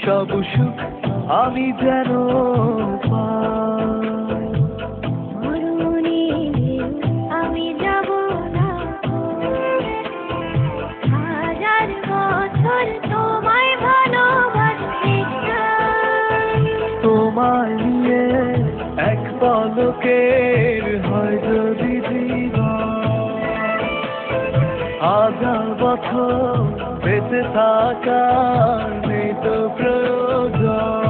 সব সুখ আমি যেন পাই। মরণে আমি যাব না, হাজার বছর তোমায় ভালোবাসতে চাই। তোমায় নিয়ে এক পলকের হয় যদি জীবন, হাজার বছর বেঁচে থাকার নেই তো প্রয়োজন।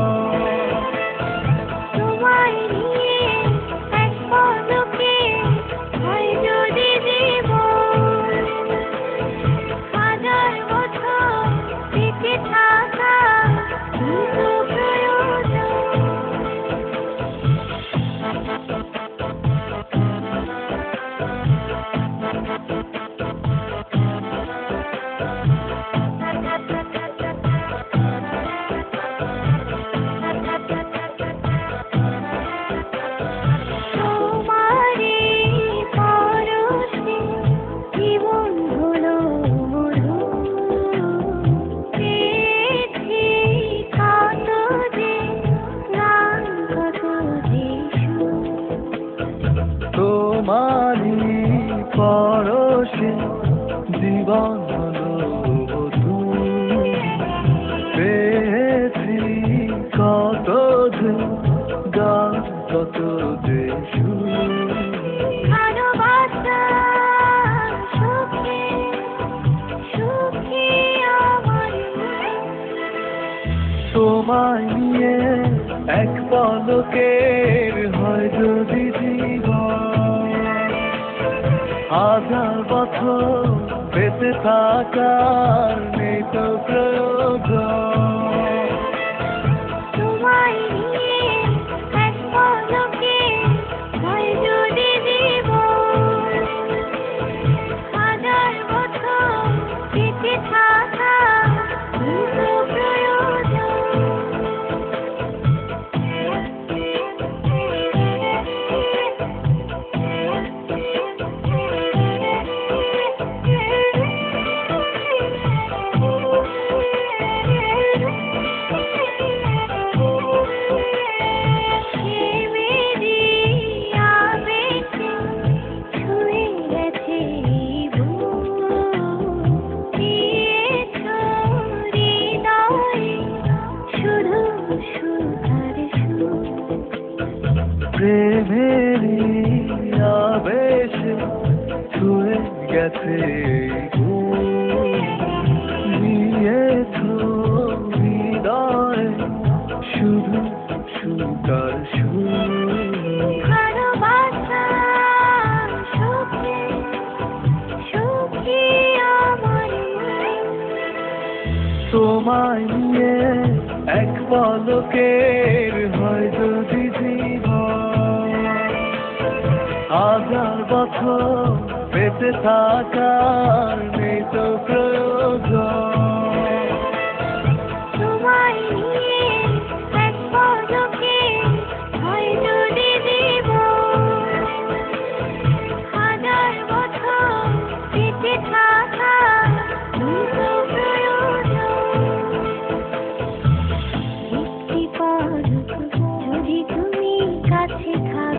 তোমায় নিয়ে এক পলকে হয় যদি জীবন, হাজার বছর বেঁচে থাকা কিন্তু প্রয়োজন। তোমারই পরশে জীবন হলো বধূ, পেয়েছি কত যে গান, কত যে সুর। তোমায় নিয়ে এক পলকের হয় যদি জীবন, হাজার বছর বেঁচে থাকার নেই তো প্রয়োজন। তোমায় নিয়ে এক পলকে হয় যদি জীবন, হাজার বছর বেঁচে থাকা কিন্তু প্রয়োজন। প্রেমেরই আবেশে ছুঁয়ে গেছে নিয়েছ হৃদয়ে শুধু সুতার সুর। তোমায় নিয়ে এক পলকের হয় যদি জীবন, হাজার বছর বেঁচে থাকার নেই তো প্রয়োজন।